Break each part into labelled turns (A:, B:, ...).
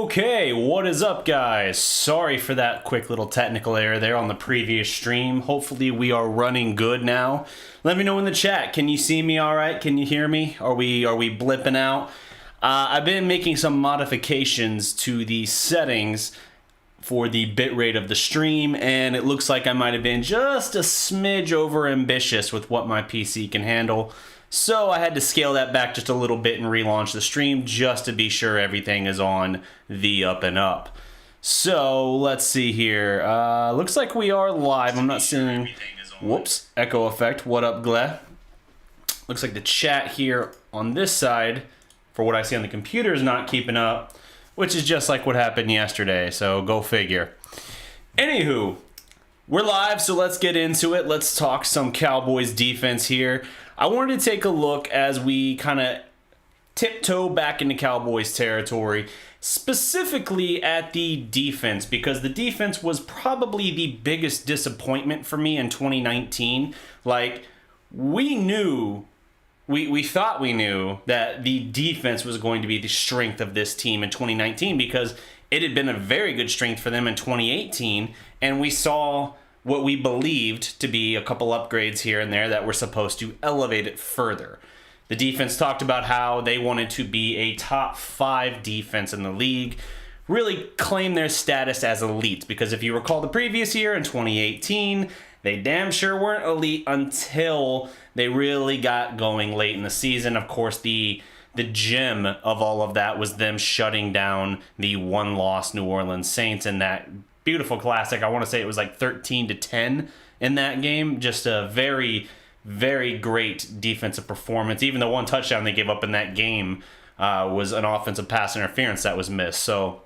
A: Okay, what is up, guys? Sorry for that quick little technical error there on the previous stream. Hopefully we are running good now. Let me know in the chat. Can you see me all right? Can you hear me? Are we blipping out? I've been making some modifications to the settings for the bitrate of the stream, and it looks like I might have been just a smidge over ambitious with what my PC can handle. So I had to scale that back just a little bit and relaunch the stream just to be sure everything is on the up and up. So let's see here. Looks like we are live. I'm not seeing... Whoops, echo effect. What up, Gle? Looks like the chat here on this side, for what I see on the computer, is not keeping up, which is just like what happened yesterday, so go figure. Anywho, we're live, so let's get into it. Let's talk some Cowboys defense here. I wanted to take a look as we kind of tiptoe back into Cowboys territory, specifically at the defense, because the defense was probably the biggest disappointment for me in 2019. Like, we thought we knew that the defense was going to be the strength of this team in 2019 because it had been a very good strength for them in 2018, and we saw what we believed to be a couple upgrades here and there that were supposed to elevate it further. The defense talked about how they wanted to be a top 5 defense in the league, really claim their status as elite, because if you recall the previous year in 2018, they damn sure weren't elite until they really got going late in the season. Of course, the gem of all of that was them shutting down the one-loss New Orleans Saints in that beautiful classic. I want to say it was like 13-10 in that game. Just a very, very great defensive performance. Even the one touchdown they gave up in that game was an offensive pass interference that was missed. So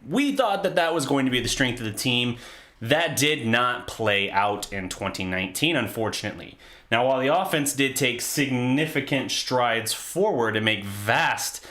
A: we thought that that was going to be the strength of the team. That did not play out in 2019, unfortunately. Now, while the offense did take significant strides forward and make vast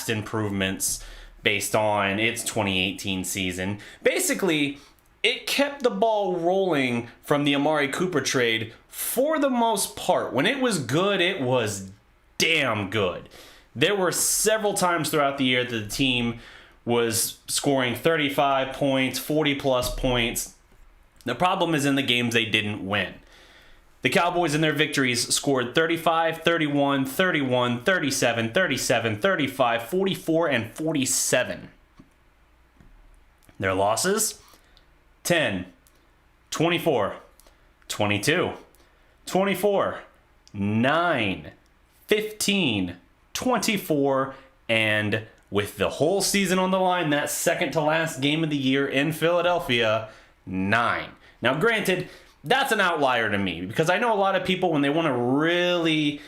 A: improvements based on its 2018 season, basically, it kept the ball rolling from the Amari Cooper trade for the most part. When it was good, it was damn good. There were several times throughout the year that the team was scoring 35 points, 40-plus points. The problem is in the games they didn't win. The Cowboys in their victories scored 35, 31, 31, 37, 37, 35, 44, and 47. Their losses? 10, 24, 22, 24, 9, 15, 24, and with the whole season on the line, that second to last game of the year in Philadelphia, 9. Now, granted, that's an outlier to me because I know a lot of people, when they want to really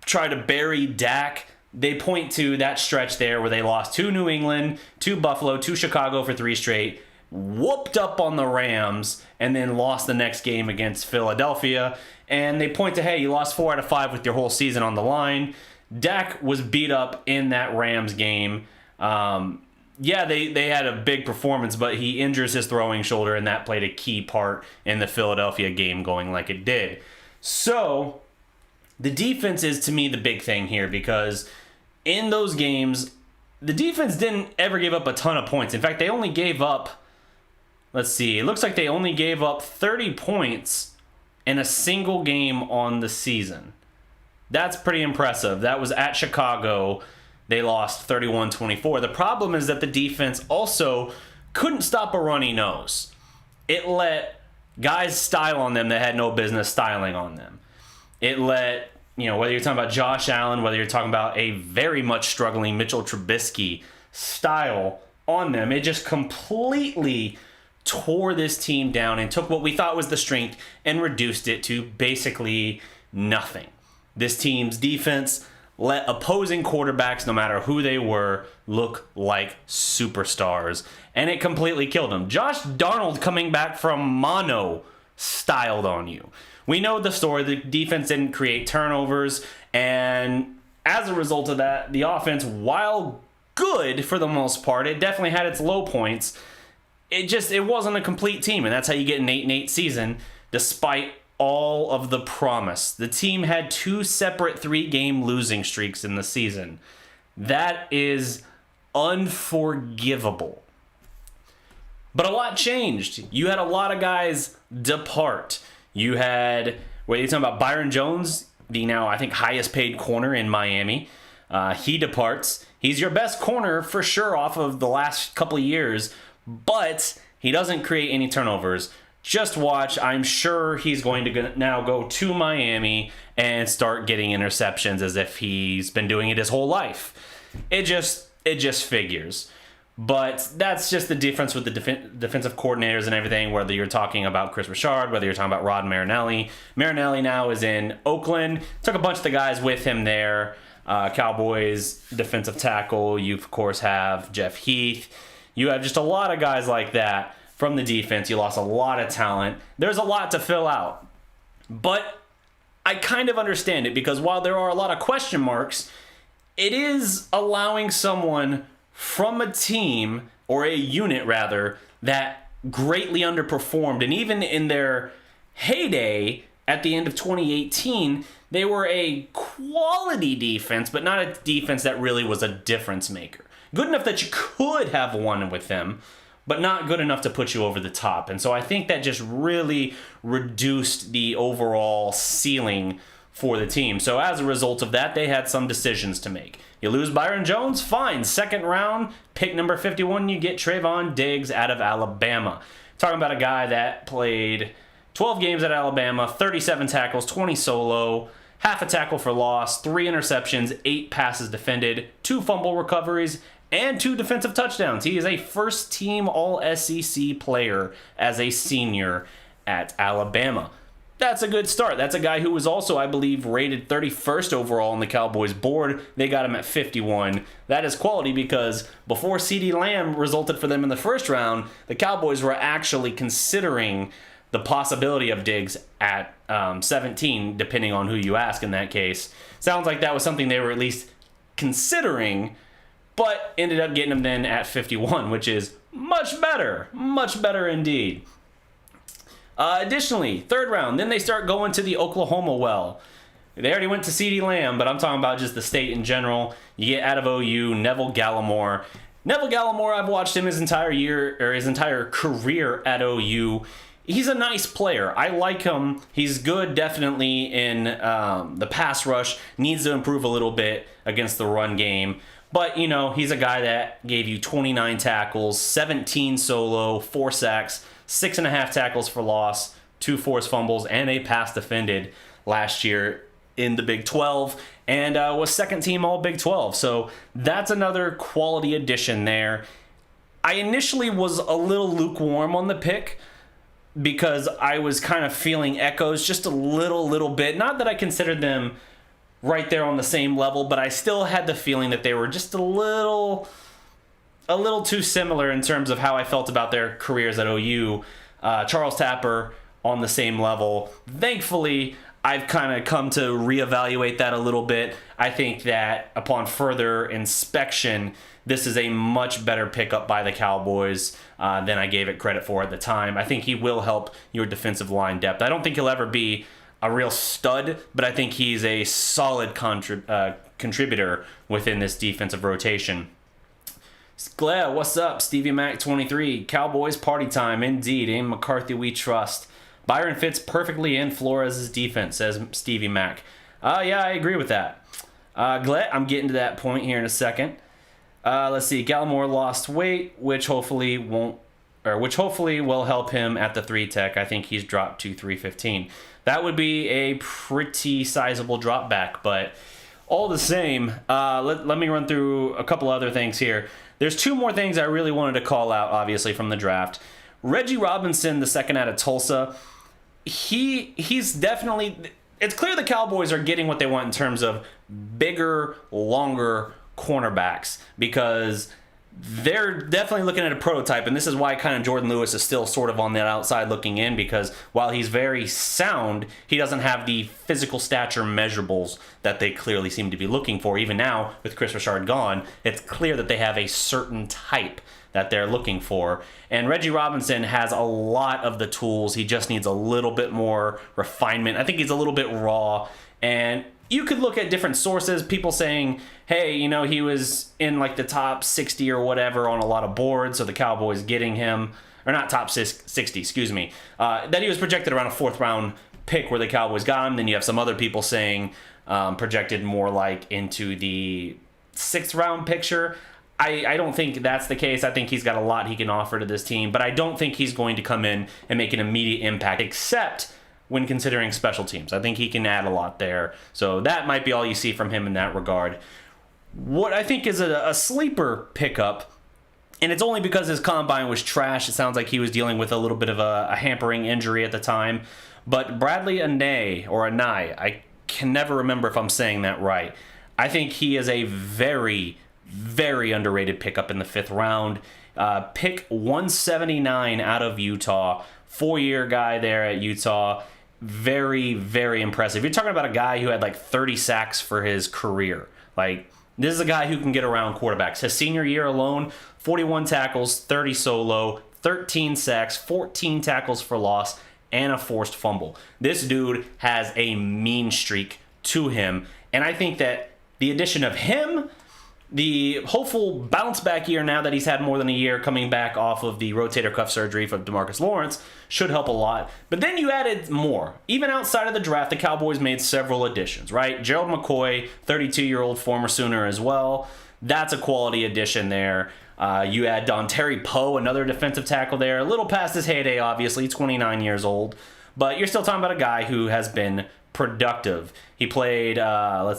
A: try to bury Dak, they point to that stretch there where they lost to New England, to Buffalo, to Chicago for 3 straight, whooped up on the Rams, and then lost the next game against Philadelphia. And they point to, hey, you lost 4 out of 5 with your whole season on the line. Dak was beat up in that Rams game. Yeah, they had a big performance, but he injures his throwing shoulder, and that played a key part in the Philadelphia game going like it did. So, the defense is, to me, the big thing here, because in those games, the defense didn't ever give up a ton of points. In fact, they only gave up, let's see, it looks like they only gave up 30 points in a single game on the season. That's pretty impressive. That was at Chicago. They lost 31-24. The problem is that the defense also couldn't stop a runny nose. It let guys style on them that had no business styling on them. It let, whether you're talking about Josh Allen, whether you're talking about a very much struggling Mitchell Trubisky style on them, it just completely tore this team down and took what we thought was the strength and reduced it to basically nothing. This team's defense let opposing quarterbacks, no matter who they were, look like superstars. And it completely killed them. Josh Darnold coming back from mono styled on you. We know the story. The defense didn't create turnovers. And as a result of that, the offense, while good for the most part, it definitely had its low points. It wasn't a complete team. And that's how you get an 8-8 season, despite all of the promise. The team had 2 separate 3-game losing streaks in the season. That is unforgivable. But a lot changed. You had a lot of guys depart. You had, what are you talking about, Byron Jones, the now, I think, highest paid corner in Miami. He departs. He's your best corner for sure off of the last couple of years, but he doesn't create any turnovers. Just watch. I'm sure he's going to now go to Miami and start getting interceptions as if he's been doing it his whole life. It just figures. But that's just the difference with the defensive coordinators and everything, whether you're talking about Chris Richard, whether you're talking about Rod Marinelli. Marinelli now is in Oakland. Took a bunch of the guys with him there. Cowboys defensive tackle. You, of course, have Jeff Heath. You have just a lot of guys like that from the defense. You lost a lot of talent. There's a lot to fill out. But I kind of understand it, because while there are a lot of question marks, it is allowing someone from a team, or a unit rather, that greatly underperformed, and even in their heyday at the end of 2018, they were a quality defense, but not a defense that really was a difference maker. Good enough that you could have won with them, but not good enough to put you over the top. And so I think that just really reduced the overall ceiling for the team. So as a result of that, they had some decisions to make. You lose Byron Jones? Fine. Second round, pick number 51, you get Trayvon Diggs out of Alabama. Talking about a guy that played 12 games at Alabama, 37 tackles, 20 solo, half a tackle for loss, 3 interceptions, 8 passes defended, 2 fumble recoveries, and 2 defensive touchdowns. He is a first-team All-SEC player as a senior at Alabama. That's a good start. That's a guy who was also, I believe, rated 31st overall on the Cowboys board. They got him at 51. That is quality, because before CeeDee Lamb resulted for them in the first round, the Cowboys were actually considering the possibility of Diggs at 17, depending on who you ask in that case. Sounds like that was something they were at least considering, but ended up getting him then at 51, which is much better indeed. Additionally, third round, then they start going to the Oklahoma well. They already went to CeeDee Lamb, but I'm talking about just the state in general. You get out of OU, Neville Gallimore. Neville Gallimore, I've watched him his entire career at OU. He's a nice player. I like him. He's good, definitely, in the pass rush. Needs to improve a little bit against the run game. But, you know, he's a guy that gave you 29 tackles, 17 solo, 4 sacks, 6.5 tackles for loss, 2 forced fumbles, and a pass defended last year in the Big 12, and was second team all Big 12. So that's another quality addition there. I initially was a little lukewarm on the pick, because I was kind of feeling echoes just a little bit. Not that I considered them right there on the same level, but I still had the feeling that they were just a little too similar in terms of how I felt about their careers at OU. Charles Tapper on the same level. Thankfully, I've kind of come to reevaluate that a little bit. I think that upon further inspection, this is a much better pickup by the Cowboys than I gave it credit for at the time. I think he will help your defensive line depth. I don't think he'll ever be a real stud, but I think he's a solid contributor within this defensive rotation. Glad, what's up? Stevie Mac 23. Cowboys party time, indeed. In McCarthy we trust. Byron fits perfectly in Flores' defense, says Stevie Mac. Yeah, I agree with that. Glad, I'm getting to that point here in a second. Let's see. Gallimore lost weight, which hopefully will help him at the 3 tech. I think he's dropped to 315. That would be a pretty sizable drop back, but all the same, let me run through a couple other things here. There's 2 more things I really wanted to call out, obviously, from the draft. Reggie Robinson, the second out of Tulsa, he's definitely... It's clear the Cowboys are getting what they want in terms of bigger, longer cornerbacks, because they're definitely looking at a prototype, and this is why kind of Jordan Lewis is still sort of on the outside looking in, because while he's very sound, he doesn't have the physical stature measurables that they clearly seem to be looking for. Even now, with Chris Richard gone, it's clear that they have a certain type that they're looking for. And Reggie Robinson has a lot of the tools. He just needs a little bit more refinement. I think he's a little bit raw, and you could look at different sources, people saying, hey, you know, he was in like the top 60 or whatever on a lot of boards, so the Cowboys getting him, or not top 60, excuse me, that he was projected around a 4th round pick where the Cowboys got him. Then you have some other people saying projected more like into the 6th round picture. I don't think that's the case. I think he's got a lot he can offer to this team, but I don't think he's going to come in and make an immediate impact, except when considering special teams. I think he can add a lot there. So that might be all you see from him in that regard. What I think is a sleeper pickup, and it's only because his combine was trash. It sounds like he was dealing with a little bit of a hampering injury at the time. But Bradley Anay, I can never remember if I'm saying that right. I think he is a very, very underrated pickup in the 5th round. Pick 179 out of Utah. 4-year guy there at Utah. Very, very impressive. You're talking about a guy who had like 30 sacks for his career. Like, this is a guy who can get around quarterbacks. His senior year alone, 41 tackles, 30 solo, 13 sacks, 14 tackles for loss, and a forced fumble. This dude has a mean streak to him. And I think that the addition of him, the hopeful bounce back year now that he's had more than a year coming back off of the rotator cuff surgery for DeMarcus Lawrence, should help a lot. But then you added more. Even outside of the draft, the Cowboys made several additions, right? Gerald McCoy, 32-year-old former Sooner as well. That's a quality addition there. You add Dontari Poe, another defensive tackle there. A little past his heyday, obviously, 29 years old. But you're still talking about a guy who has been productive. He played,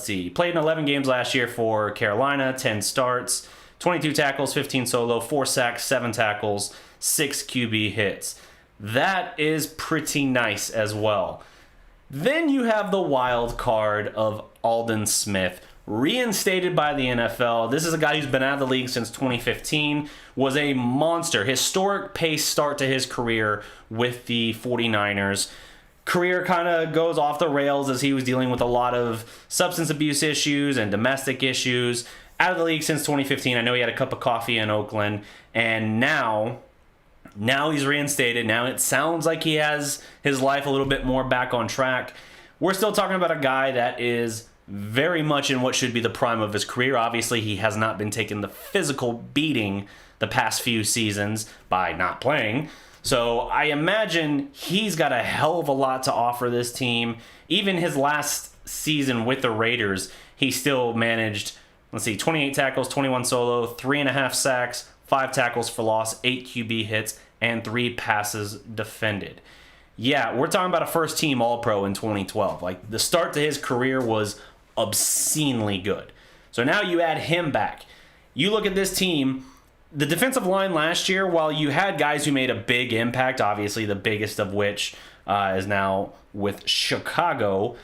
A: he played in 11 games last year for Carolina, 10 starts, 22 tackles, 15 solo, 4 sacks, 7 tackles, 6 QB hits. That is pretty nice as well. Then you have the wild card of Aldon Smith, reinstated by the NFL. This is a guy who's been out of the league since 2015, was a monster, historic pace start to his career with the 49ers. Career kind of goes off the rails as he was dealing with a lot of substance abuse issues and domestic issues. Out of the league since 2015. I know he had a cup of coffee in Oakland, and now he's reinstated. Now it sounds like he has his life a little bit more back on track. We're still talking about a guy that is very much in what should be the prime of his career. Obviously, he has not been taking the physical beating the past few seasons by not playing. So I imagine he's got a hell of a lot to offer this team. Even his last season with the Raiders, he still managed, 28 tackles, 21 solo, 3.5 sacks, 5 tackles for loss, 8 QB hits, and 3 passes defended. Yeah, we're talking about a first-team All-Pro in 2012. Like, the start to his career was obscenely good. So now you add him back. You look at this team. The defensive line last year, while you had guys who made a big impact, obviously the biggest of which is now with Chicago,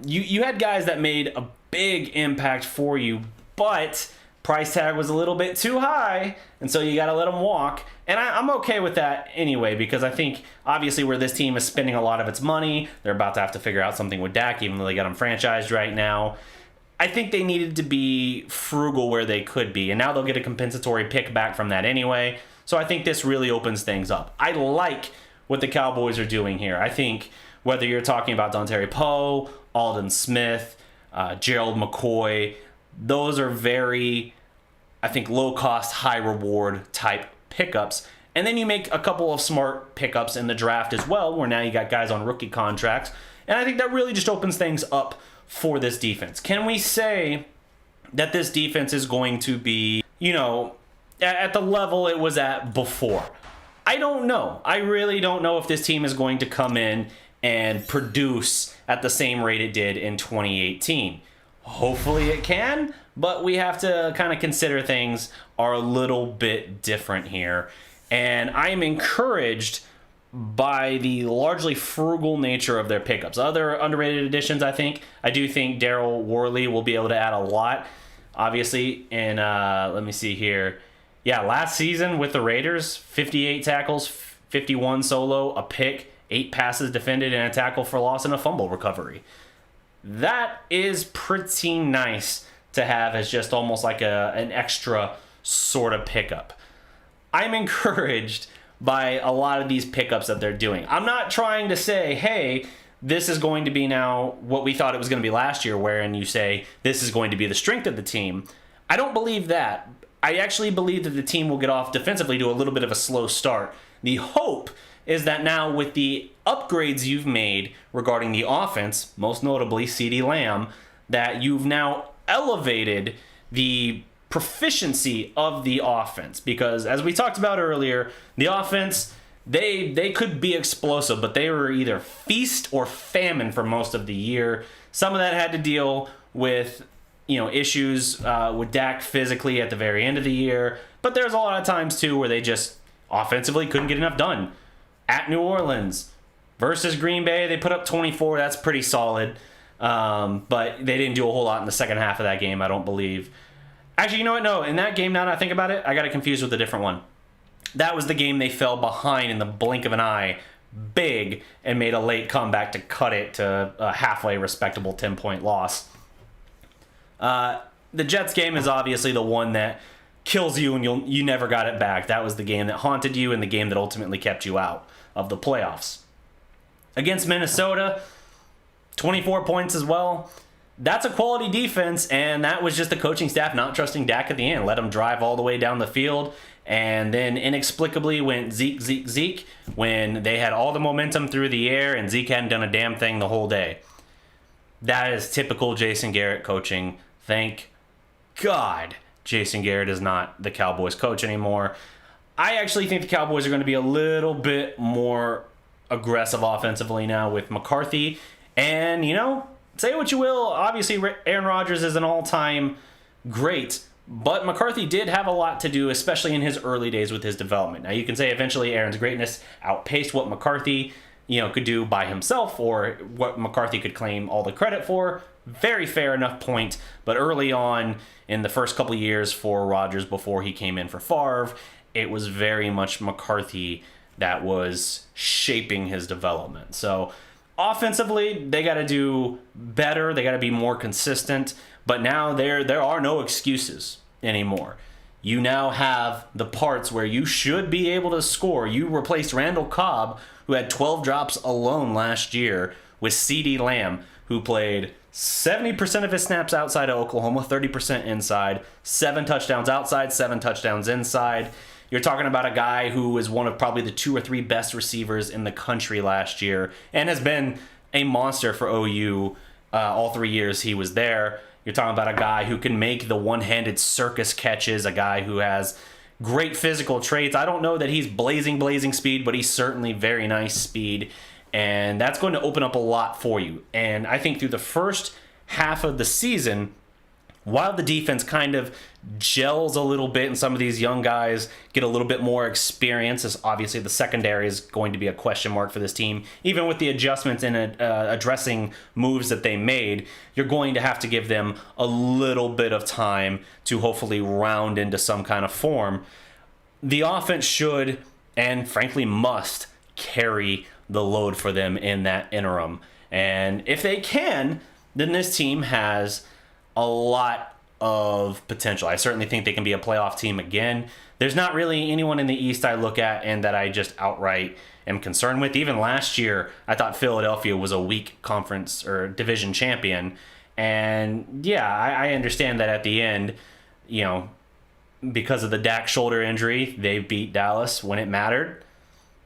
A: you had guys that made a big impact for you, but price tag was a little bit too high, and so you got to let them walk. And I'm okay with that anyway, because I think obviously where this team is spending a lot of its money, they're about to have to figure out something with Dak, even though they got him franchised right now. I think they needed to be frugal where they could be, and now they'll get a compensatory pick back from that anyway. So I think this really opens things up. I like what the Cowboys are doing here. I think whether you're talking about Dontari Poe, Aldon Smith, Gerald McCoy, those are very, I think, low-cost, high-reward type pickups. And then you make a couple of smart pickups in the draft as well, where now you got guys on rookie contracts. And I think that really just opens things up for this defense. Can we say that this defense is going to be, at the level it was at before? I don't know. I really don't know if this team is going to come in and produce at the same rate it did in 2018. Hopefully it can, but we have to kind of consider things are a little bit different here. And I am encouraged by the largely frugal nature of their pickups. Other underrated additions, I do think Daryl Worley will be able to add a lot. Obviously, and let me see here. Yeah, last season with the Raiders, 58 tackles, 51 solo, a pick, 8 passes defended, and a tackle for loss and a fumble recovery. That is pretty nice to have as just almost like an extra sort of pickup. I'm encouraged by a lot of these pickups that they're doing. I'm not trying to say, hey, this is going to be now what we thought it was going to be last year, wherein you say this is going to be the strength of the team. I don't believe that. I actually believe that the team will get off defensively to a little bit of a slow start. The hope is that now with the upgrades you've made regarding the offense, most notably CeeDee Lamb, that you've now elevated the proficiency of the offense. Because as we talked about earlier, the offense, they could be explosive, but they were either feast or famine for most of the year. Some of that had to deal with issues with Dak physically at the very end of the year. But there's a lot of times, too, where they just offensively couldn't get enough done. At New Orleans versus Green Bay, they put up 24. That's pretty solid. But they didn't do a whole lot in the second half of that game, I don't believe. Actually, you know what? No, in that game, now that I think about it, I got it confused with a different one. That was the game they fell behind in the blink of an eye, big, and made a late comeback to cut it to a halfway respectable 10-point loss. The Jets game is obviously the one that kills you and you never got it back. That was the game that haunted you and the game that ultimately kept you out of the playoffs. Against Minnesota, 24 points as well. That's a quality defense, and that was just the coaching staff not trusting Dak at the end. Let him drive all the way down the field, and then inexplicably went Zeke, when they had all the momentum through the air, and Zeke hadn't done a damn thing the whole day. That is typical Jason Garrett coaching. Thank God Jason Garrett is not the Cowboys coach anymore. I actually think the Cowboys are going to be a little bit more aggressive offensively now with McCarthy. And, say what you will, obviously Aaron Rodgers is an all-time great, but McCarthy did have a lot to do, especially in his early days with his development. Now, you can say eventually Aaron's greatness outpaced what McCarthy, could do by himself, or what McCarthy could claim all the credit for. Very fair enough point, but early on in the first couple years for Rodgers before he came in for Favre, it was very much McCarthy that was shaping his development. So offensively, they got to do better. They got to be more consistent. But now there are no excuses anymore. You now have the parts where you should be able to score. You replaced Randall Cobb, who had 12 drops alone last year, with CeeDee Lamb, who played 70% of his snaps outside of Oklahoma, 30% inside, 7 touchdowns outside, 7 touchdowns inside. You're talking about a guy who is one of probably the 2 or 3 best receivers in the country last year and has been a monster for OU all 3 years he was there. You're talking about a guy who can make the one-handed circus catches, a guy who has great physical traits. I don't know that he's blazing speed, but he's certainly very nice speed, and that's going to open up a lot for you. And I think through the first half of the season, while the defense kind of gels a little bit and some of these young guys get a little bit more experience, as obviously the secondary is going to be a question mark for this team, even with the adjustments and addressing moves that they made, you're going to have to give them a little bit of time to hopefully round into some kind of form. The offense should, and frankly must, carry the load for them in that interim. And if they can, then this team has a lot of potential. I certainly think they can be a playoff team again. There's not really anyone in the East I look at and that I just outright am concerned with. Even last year, I thought Philadelphia was a weak conference or division champion. And yeah, I understand that at the end, because of the Dak shoulder injury, they beat Dallas when it mattered.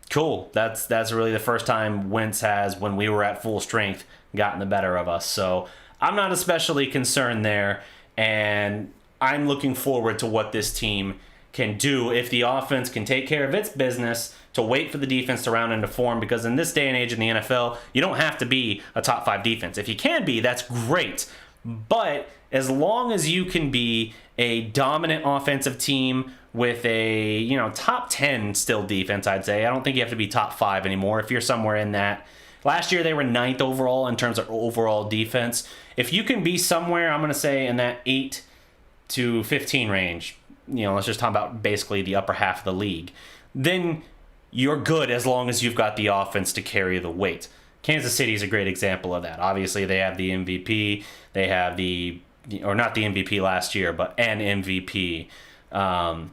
A: Cool. That's really the first time Wentz has, when we were at full strength, gotten the better of us. So I'm not especially concerned there, and I'm looking forward to what this team can do if the offense can take care of its business, to wait for the defense to round into form, because in this day and age in the NFL, you don't have to be a top 5 defense. If you can be, that's great. But as long as you can be a dominant offensive team with a, top 10 still defense, I'd say. I don't think you have to be top 5 anymore. If you're somewhere in that. Last year, they were 9th overall in terms of overall defense. If you can be somewhere, I'm going to say, in that 8 to 15 range, let's just talk about basically the upper half of the league, then you're good as long as you've got the offense to carry the weight. Kansas City is a great example of that. Obviously, they have the MVP. They have not the MVP last year, but an MVP and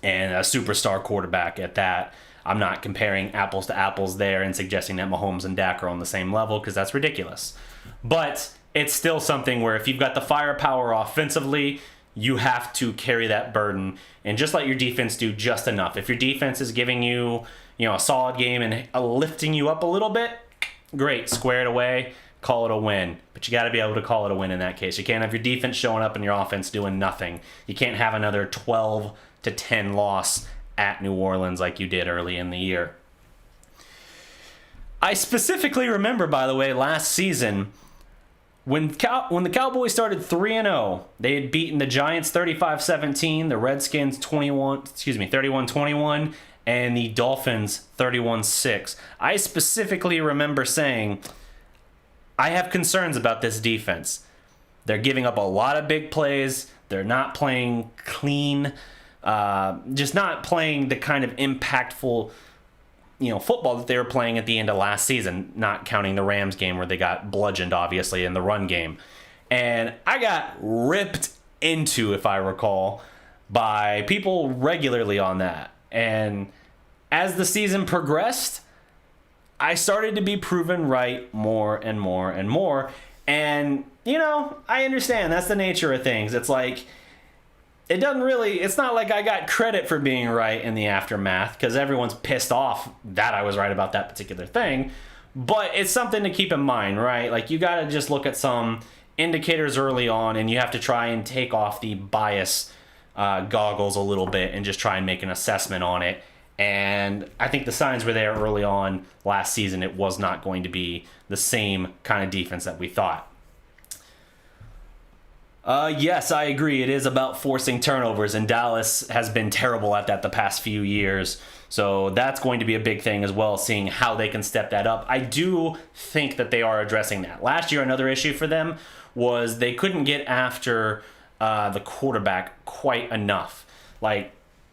A: a superstar quarterback at that. I'm not comparing apples to apples there and suggesting that Mahomes and Dak are on the same level, because that's ridiculous. But it's still something where if you've got the firepower offensively, you have to carry that burden and just let your defense do just enough. If your defense is giving you, a solid game and lifting you up a little bit, great, square it away, call it a win. But you got to be able to call it a win in that case. You can't have your defense showing up and your offense doing nothing. You can't have another 12-10 loss at New Orleans like you did early in the year. I specifically remember, by the way, last season when the Cowboys started 3-0, they had beaten the Giants 35-17, the Redskins 31-21, and the Dolphins 31-6. I specifically remember saying, I have concerns about this defense. They're giving up a lot of big plays. They're not playing clean, just not playing the kind of impactful, football that they were playing at the end of last season, not counting the Rams game where they got bludgeoned, obviously, in the run game. And I got ripped into, if I recall, by people regularly on that. And as the season progressed, I started to be proven right more and more and more. And, I understand. That's the nature of things. It's like, it's not like I got credit for being right in the aftermath, because everyone's pissed off that I was right about that particular thing. But it's something to keep in mind, right? Like, you got to just look at some indicators early on, and you have to try and take off the bias goggles a little bit and just try and make an assessment on it. And I think the signs were there early on last season. It was not going to be the same kind of defense that we thought. Yes, I agree. It is about forcing turnovers, and Dallas has been terrible at that the past few years. So that's going to be a big thing as well, seeing how they can step that up. I do think that they are addressing that. Last year, another issue for them was they couldn't get after the quarterback quite enough. Like,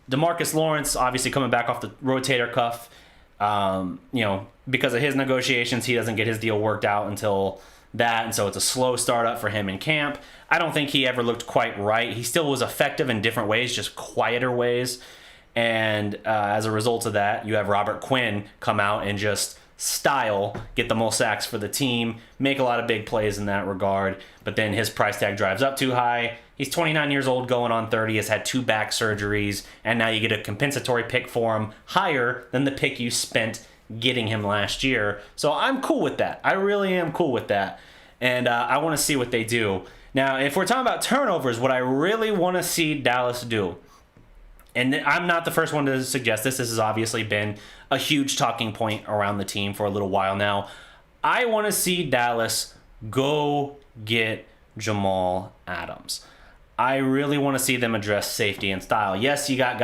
A: DeMarcus Lawrence, obviously coming back off the rotator cuff, because of his negotiations, he doesn't get his deal worked out until that, and so it's a slow start up for him in camp. I don't think he ever looked quite right. He still was effective in different ways, just quieter ways. And as a result of that, you have Robert Quinn come out and just get the most sacks for the team, make a lot of big plays in that regard. But then his price tag drives up too high. He's 29 years old, going on 30, has had 2 back surgeries, and now you get a compensatory pick for him higher than the pick you spent getting him last year. So I'm cool with that. I really am cool with that. And I want to see what they do. Now, if we're talking about turnovers, what I really want to see Dallas do, and I'm not the first one to suggest this. This has obviously been a huge talking point around the team for a little while now. I want to see Dallas go get Jamal Adams. I really want to see them address safety and style. Yes, you got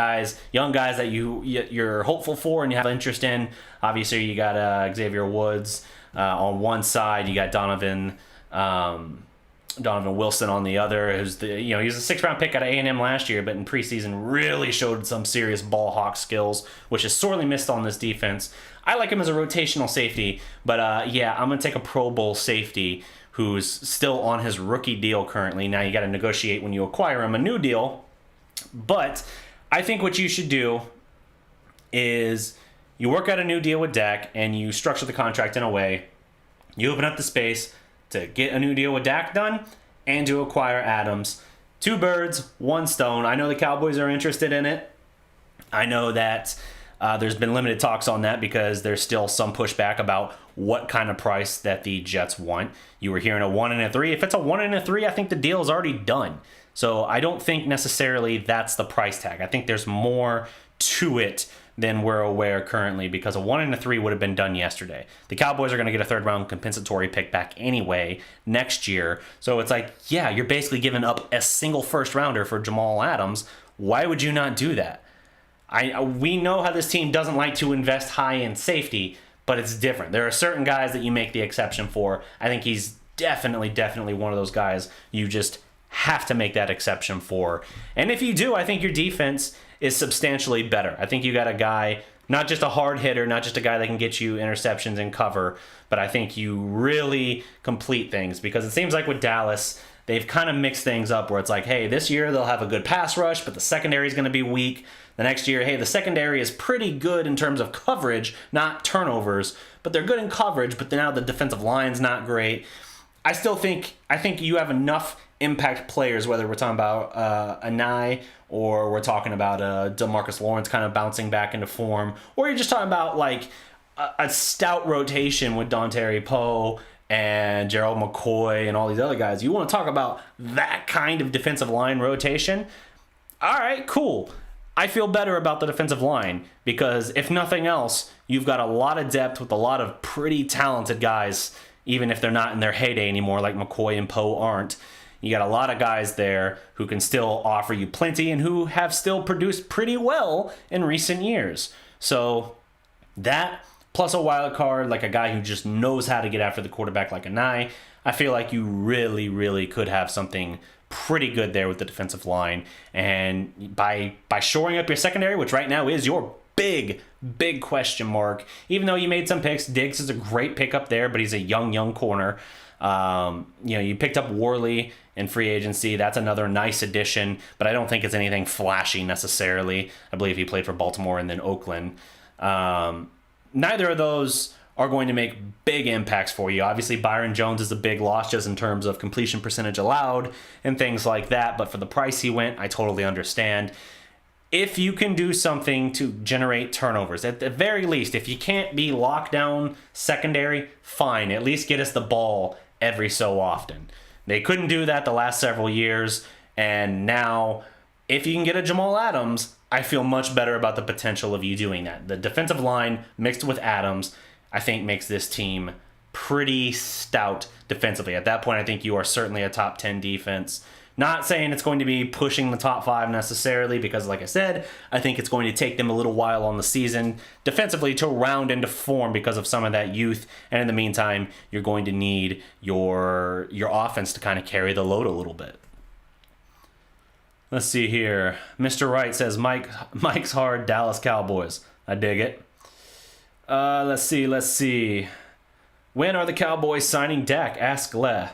A: young guys that you're hopeful for and you have interest in. Obviously, you got Xavier Woods on one side. You got Donovan Wilson on the other. He was a 6th-round pick out of A&M last year, but in preseason really showed some serious ball hawk skills, which is sorely missed on this defense. I like him as a rotational safety, but I'm going to take a Pro Bowl safety who's still on his rookie deal currently. Now you got to negotiate when you acquire him a new deal. But I think what you should do is you work out a new deal with Dak and you structure the contract in a way you open up the space to get a new deal with Dak done and to acquire Adams. 2 birds, 1 stone. I know the Cowboys are interested in it. I know that there's been limited talks on that because there's still some pushback about what kind of price that the Jets want. You were hearing a 1 and a 3. If it's a 1 and a 3, I think the deal is already done. So I don't think necessarily that's the price tag. I think there's more to it than we're aware currently, because a 1 and a 3 would have been done yesterday. The Cowboys are going to get a 3rd-round compensatory pick back anyway next year. So it's like, yeah, you're basically giving up a single 1st-rounder for Jamal Adams. Why would you not do that? We know how this team doesn't like to invest high in safety, but it's different. There are certain guys that you make the exception for. I think he's definitely one of those guys you just have to make that exception for. And if you do, I think your defense is substantially better. I think you got a guy, not just a hard hitter, not just a guy that can get you interceptions and cover, but I think you really complete things, because it seems like with Dallas, they've kind of mixed things up where it's like, hey, this year they'll have a good pass rush, but the secondary is going to be weak. The next year, hey, the secondary is pretty good in terms of coverage, not turnovers, but they're good in coverage, but now the defensive line's not great. I think you have enough impact players, whether we're talking about Anai or we're talking about DeMarcus Lawrence kind of bouncing back into form, or you're just talking about like a stout rotation with Dontari Poe and Gerald McCoy and all these other guys. You want to talk about that kind of defensive line rotation? All right, cool. I feel better about the defensive line because if nothing else, you've got a lot of depth with a lot of pretty talented guys, even if they're not in their heyday anymore like McCoy and Poe aren't. You got a lot of guys there who can still offer you plenty and who have still produced pretty well in recent years. So that plus a wild card, like a guy who just knows how to get after the quarterback like Anai, I feel like you really, really could have something pretty good there with the defensive line. And by shoring up your secondary, which right now is your big question mark, even though you made some picks, Diggs is a great pickup there, but he's a young corner. You picked up Worley in free agency. That's another nice addition, but I don't think it's anything flashy necessarily. I believe he played for Baltimore and then Oakland. Neither of those are going to make big impacts for you. Obviously, Byron Jones is a big loss just in terms of completion percentage allowed and things like that, but for the price he went, I totally understand. If you can do something to generate turnovers, at the very least, if you can't be lockdown secondary, fine. At least get us the ball every so often. They couldn't do that the last several years, and now if you can get a Jamal Adams, I feel much better about the potential of you doing that. The defensive line mixed with Adams, I think, makes this team pretty stout defensively. At that point, I think you are certainly a top 10 defense. Not saying it's going to be pushing the top 5 necessarily because, like I said, I think it's going to take them a little while on the season defensively to round into form because of some of that youth. And in the meantime, you're going to need your offense to kind of carry the load a little bit. Let's see here. Mr. Wright says, Mike's hard, Dallas Cowboys. I dig it. Let's see. When are the Cowboys signing Dak? Ask Le.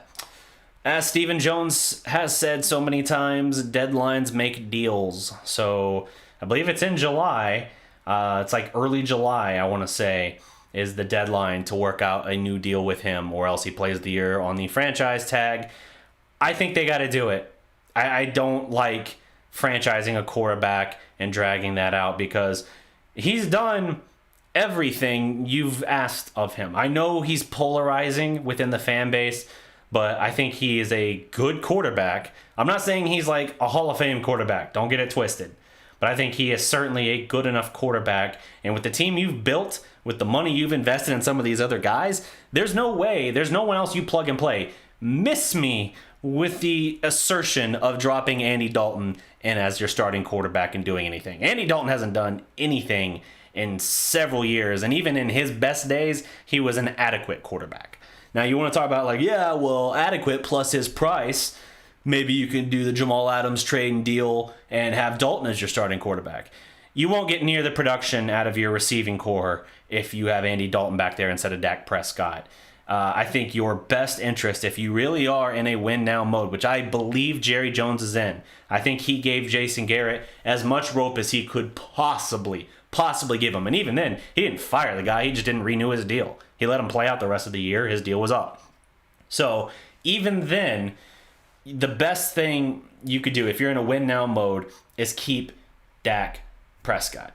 A: As Stephen Jones has said so many times, deadlines make deals. So I believe it's in July. It's like early July, I want to say, is the deadline to work out a new deal with him, or else he plays the year on the franchise tag. I think they got to do it. I don't like franchising a quarterback and dragging that out because he's done everything you've asked of him. I know he's polarizing within the fan base, but I think he is a good quarterback. I'm not saying he's like a Hall of Fame quarterback. Don't get it twisted. But I think he is certainly a good enough quarterback. And with the team you've built, with the money you've invested in some of these other guys, there's no one else you plug and play. Miss me with the assertion of dropping Andy Dalton in as your starting quarterback and doing anything. Andy Dalton hasn't done anything in several years. And even in his best days, he was an adequate quarterback. Now, you want to talk about adequate plus his price. Maybe you can do the Jamal Adams trade and deal and have Dalton as your starting quarterback. You won't get near the production out of your receiving core if you have Andy Dalton back there instead of Dak Prescott. I think your best interest, if you really are in a win-now mode, which I believe Jerry Jones is in, I think he gave Jason Garrett as much rope as he could possibly give him. And even then, he didn't fire the guy. He just didn't renew his deal. He let him play out the rest of the year. His deal was up. So even then, the best thing you could do if you're in a win-now mode is keep Dak Prescott.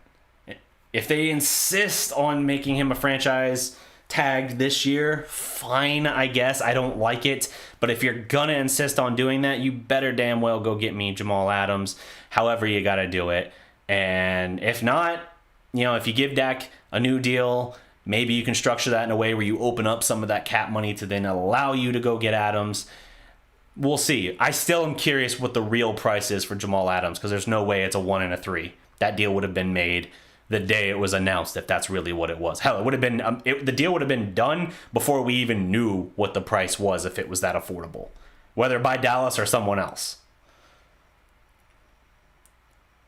A: If they insist on making him a franchise tagged this year, fine, I guess. I don't like it. But if you're going to insist on doing that, you better damn well go get me Jamal Adams. However you got to do it. And if not, if you give Dak a new deal, maybe you can structure that in a way where you open up some of that cap money to then allow you to go get Adams. We'll see. I still am curious what the real price is for Jamal Adams because there's no way it's a 1 and a 3. That deal would have been made the day it was announced if that's really what it was. Hell, it would have been the deal would have been done before we even knew what the price was if it was that affordable, whether by Dallas or someone else.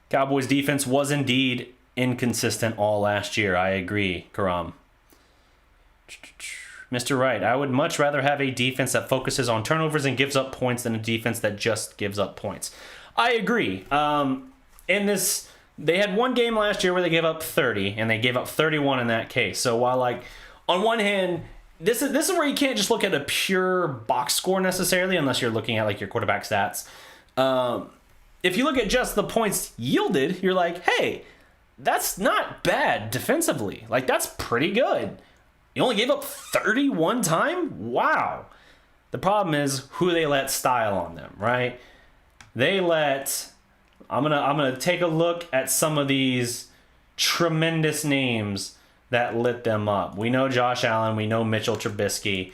A: Cowboys defense was indeed inconsistent all last year. I agree, Karam. Mr. Wright, I would much rather have a defense that focuses on turnovers and gives up points than a defense that just gives up points. I agree. In this, they had one game last year where they gave up 30, and they gave up 31 in that case. So while, like, on one hand, this is where you can't just look at a pure box score necessarily, unless you're looking at, like, your quarterback stats. If you look at just the points yielded, you're like, hey, that's not bad defensively. Like, that's pretty good. You only gave up 30 one time? Wow. The problem is who they let style on them, right? They let... I'm gonna take a look at some of these tremendous names that lit them up. We know Josh Allen. We know Mitchell Trubisky.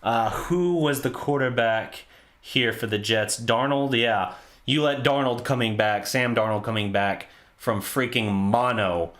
A: Who was the quarterback here for the Jets? Darnold? Yeah. You let Darnold coming back, Sam Darnold coming back from freaking mono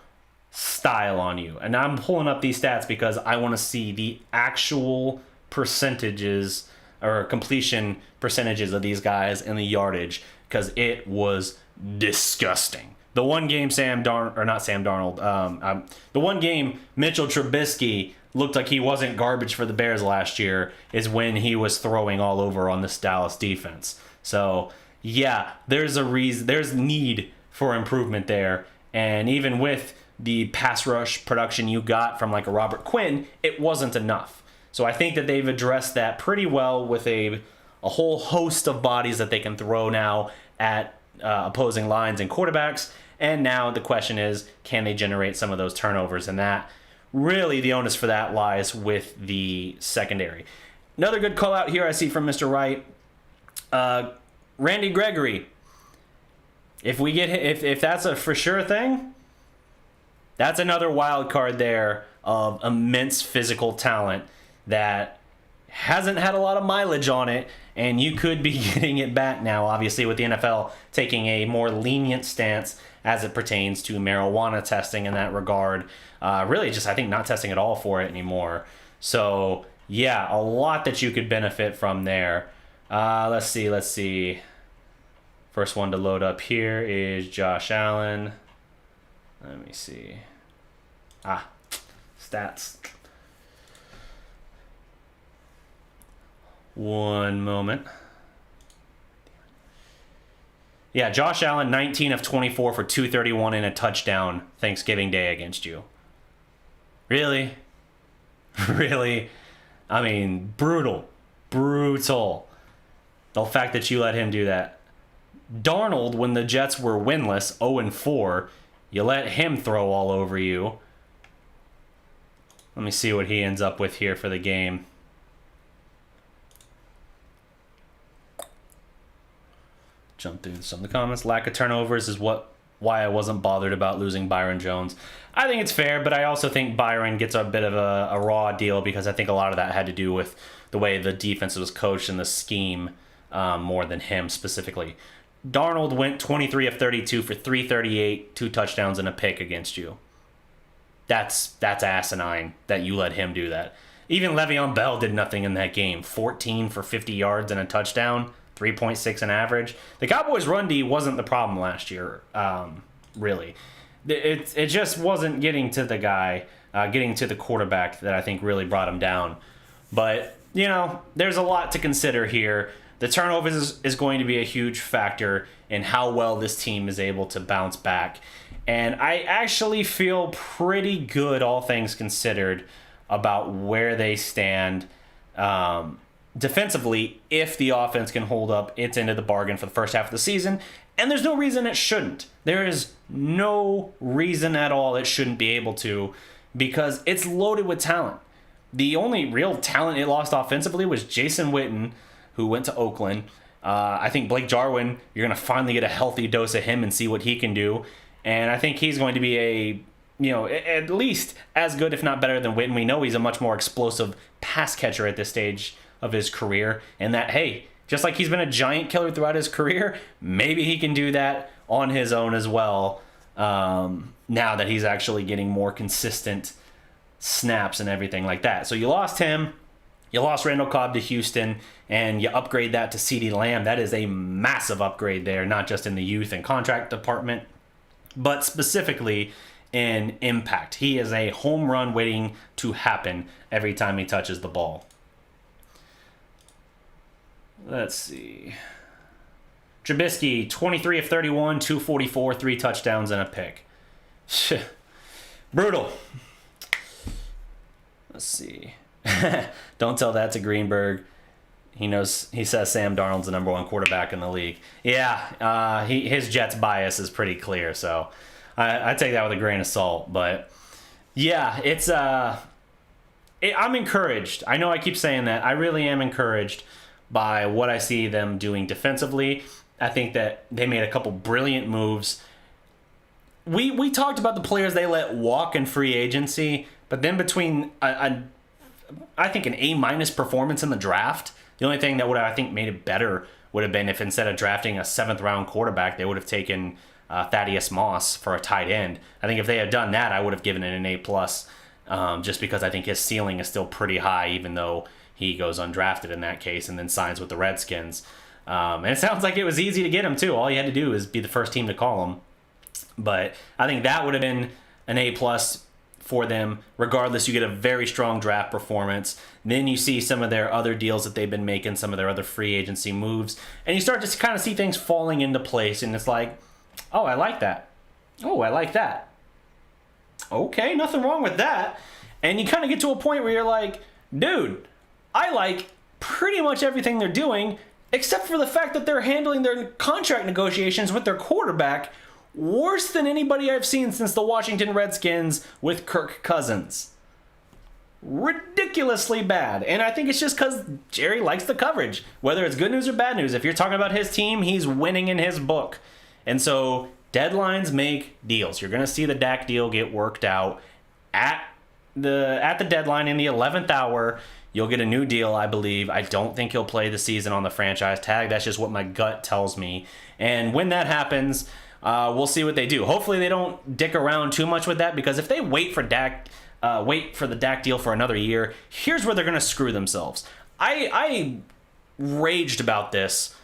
A: style on you. And I'm pulling up these stats because I want to see the actual percentages or completion percentages of these guys and the yardage, because it was disgusting. The one game the one game Mitchell Trubisky looked like he wasn't garbage for the Bears last year is when he was throwing all over on this Dallas defense. So yeah, there's need for improvement there. And even with the pass rush production you got from like a Robert Quinn, it wasn't enough. So I think that they've addressed that pretty well with a whole host of bodies that they can throw now at opposing lines and quarterbacks. And now the question is, can they generate some of those turnovers? And that really, the onus for that lies with the secondary. Another good call out here I see from Mr. Wright. Randy Gregory. If that's a for sure thing, that's another wild card there of immense physical talent that hasn't had a lot of mileage on it, and you could be getting it back now, obviously, with the NFL taking a more lenient stance as it pertains to marijuana testing in that regard. Really just, I think, not testing at all for it anymore. So, yeah, a lot that you could benefit from there. Let's see. First one to load up here is Josh Allen. Let me see. Stats. One moment. Yeah, Josh Allen, 19 of 24 for 231 and a touchdown Thanksgiving Day against you. Really? Really? I mean, brutal. The fact that you let him do that. Darnold, when the Jets were winless, 0-4, you let him throw all over you. Let me see what he ends up with here for the game. Jump through some of the comments. Lack of turnovers is why I wasn't bothered about losing Byron Jones. I think it's fair, but I also think Byron gets a bit of a raw deal because I think a lot of that had to do with the way the defense was coached and the scheme more than him specifically. Darnold went 23 of 32 for 338, 2 touchdowns and a pick against you. That's asinine that you let him do that. Even Le'Veon Bell did nothing in that game. 14 for 50 yards and a touchdown, 3.6 in average. The Cowboys' run D wasn't the problem last year, really. It just wasn't getting to the guy, getting to the quarterback that I think really brought him down. But, you know, there's a lot to consider here. The turnovers is going to be a huge factor in how well this team is able to bounce back. And I actually feel pretty good, all things considered, about where they stand defensively if the offense can hold up its end of the bargain for the first half of the season. And there's no reason it shouldn't. There is no reason at all it shouldn't be able to, because it's loaded with talent. The only real talent it lost offensively was Jason Witten, who went to Oakland. I think Blake Jarwin, you're going to finally get a healthy dose of him and see what he can do. And I think he's going to be at least as good, if not better, than Witten. We know he's a much more explosive pass catcher at this stage of his career. And that, hey, just like he's been a giant killer throughout his career, maybe he can do that on his own as well, now that he's actually getting more consistent snaps and everything like that. So you lost him. You lost Randall Cobb to Houston, and you upgrade that to CeeDee Lamb. That is a massive upgrade there, not just in the youth and contract department, but specifically in impact. He is a home run waiting to happen every time he touches the ball. Let's see. Trubisky, 23 of 31, 244, 3 touchdowns and a pick. Brutal. Let's see. Don't tell that to Greenberg. He knows. He says Sam Darnold's the number 1 quarterback in the league. Yeah, his Jets bias is pretty clear, so I take that with a grain of salt. But yeah, I'm encouraged. I know I keep saying that. I really am encouraged by what I see them doing defensively. I think that they made a couple brilliant moves. We talked about the players they let walk in free agency, but then between I think an A- performance in the draft, the only thing that would have, I think, made it better would have been if instead of drafting a 7th round quarterback, they would have taken Thaddeus Moss for a tight end. I think if they had done that, I would have given it an A+, just because I think his ceiling is still pretty high, even though he goes undrafted in that case and then signs with the Redskins. And it sounds like it was easy to get him, too. All you had to do is be the first team to call him. But I think that would have been an A+ for them. Regardless, you get a very strong draft performance. Then you see some of their other deals that they've been making, some of their other free agency moves, and you start to kind of see things falling into place, and it's like, oh, I like that. Oh, I like that. Okay, nothing wrong with that. And you kind of get to a point where you're like, dude, I like pretty much everything they're doing, except for the fact that they're handling their contract negotiations with their quarterback worse than anybody I've seen since the Washington Redskins with Kirk Cousins. Ridiculously bad. And I think it's just because Jerry likes the coverage. Whether it's good news or bad news, if you're talking about his team, he's winning in his book. And so deadlines make deals. You're going to see the Dak deal get worked out at the deadline in the 11th hour. You'll get a new deal, I believe. I don't think he'll play the season on the franchise tag. That's just what my gut tells me. And when that happens, we'll see what they do. Hopefully they don't dick around too much with that, because if they wait for the Dak deal for another year, here's where they're going to screw themselves. I raged about this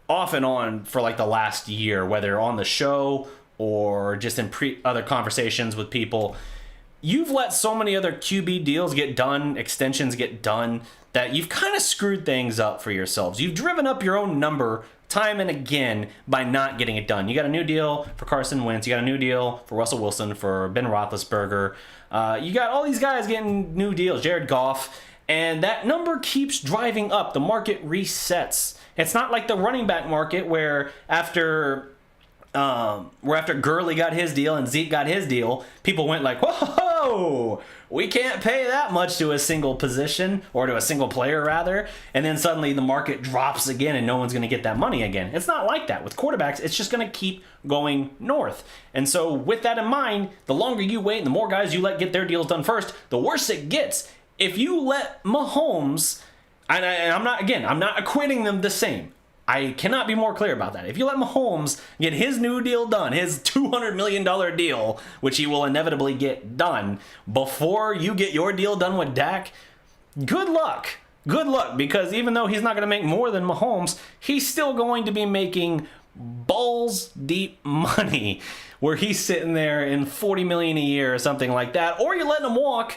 A: off and on for like the last year, whether on the show or just in other conversations with people. You've let so many other QB deals get done, extensions get done, that you've kind of screwed things up for yourselves. You've driven up your own number time and again by not getting it done. You got a new deal for Carson Wentz. You got a new deal for Russell Wilson, for Ben Roethlisberger. You got all these guys getting new deals, Jared Goff, and that number keeps driving up. The market resets. It's not like the running back market where after Gurley got his deal and Zeke got his deal, people went like, whoa, we can't pay that much to a single position, or to a single player rather, and then suddenly the market drops again and no one's going to get that money again. It's not like that. With quarterbacks, it's just going to keep going north. And so with that in mind, the longer you wait and the more guys you let get their deals done first, the worse it gets. If you let Mahomes, and I'm not equating them the same. I cannot be more clear about that. If you let Mahomes get his new deal done, his $200 million deal, which he will inevitably get done, before you get your deal done with Dak, good luck. Good luck, because even though he's not going to make more than Mahomes, he's still going to be making balls deep money, where he's sitting there in $40 million a year or something like that, or you're letting him walk.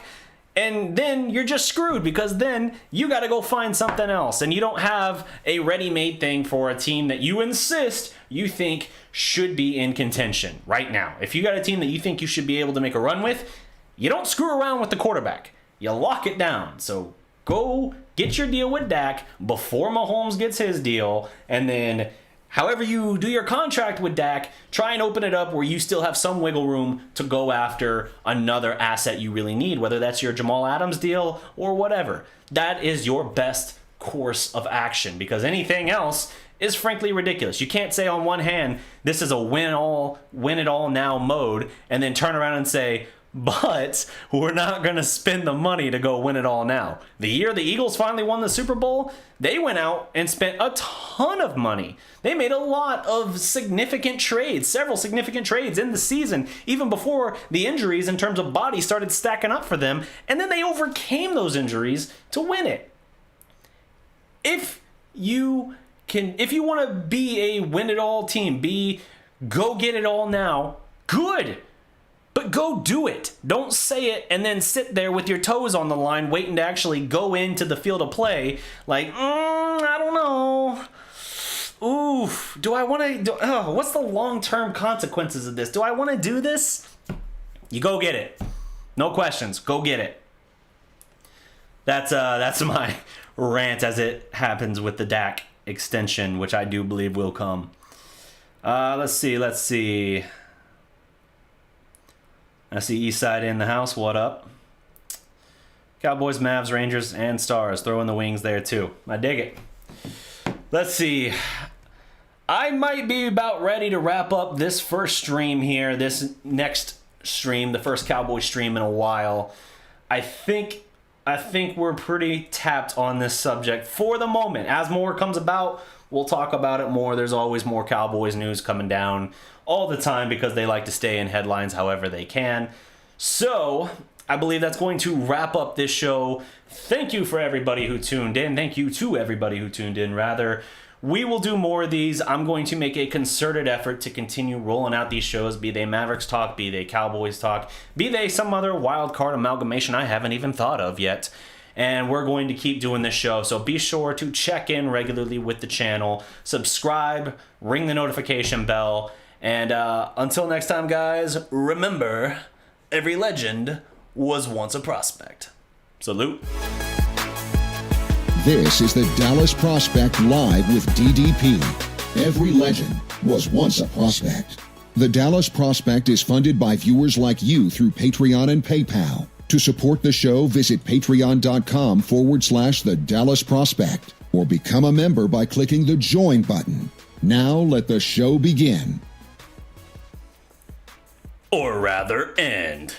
A: And then you're just screwed, because then you got to go find something else. And you don't have a ready-made thing for a team that you insist you think should be in contention right now. If you got a team that you think you should be able to make a run with, you don't screw around with the quarterback. You lock it down. So go get your deal with Dak before Mahomes gets his deal. And then however you do your contract with Dak, try and open it up where you still have some wiggle room to go after another asset you really need, whether that's your Jamal Adams deal or whatever. That is your best course of action, because anything else is frankly ridiculous. You can't say on one hand, this is a win it all now mode, and then turn around and say, but we're not going to spend the money to go win it all now. The year the Eagles finally won the Super Bowl, they went out and spent a ton of money. They made a lot of significant trades, several significant trades in the season, even before the injuries in terms of bodies started stacking up for them, and then they overcame those injuries to win it. If you want to be a win-it-all team, go get it all now, good. But go do it. Don't say it and then sit there with your toes on the line waiting to actually go into the field of play. Like, I don't know. Oof. Do I want to... what's the long-term consequences of this? Do I want to do this? You go get it. No questions. Go get it. That's my rant as it happens with the Dak extension, which I do believe will come. Let's see. I see Eastside in the house. What up? Cowboys, Mavs, Rangers, and Stars. Throw in the wings there too. I dig it. Let's see. I might be about ready to wrap up this first stream here. This next stream, the first Cowboy stream in a while. I think we're pretty tapped on this subject for the moment. As more comes about, we'll talk about it more. There's always more Cowboys news coming down all the time because they like to stay in headlines however they can. So I believe that's going to wrap up this show. Thank you for everybody who tuned in. Thank you to everybody who tuned in, rather. We will do more of these. I'm going to make a concerted effort to continue rolling out these shows, be they Mavericks talk, be they Cowboys talk, be they some other wild card amalgamation I haven't even thought of yet. And we're going to keep doing this show, so be sure to check in regularly with the channel, subscribe, ring the notification bell, and until next time, guys, remember, every legend was once a prospect. Salute.
B: This is the Dallas Prospect Live with DDP. Every legend was once a prospect. The Dallas Prospect is funded by viewers like you through Patreon and PayPal. To support the show, visit patreon.com/the Dallas Prospect or become a member by clicking the join button. Now let the show begin.
A: Or rather, end.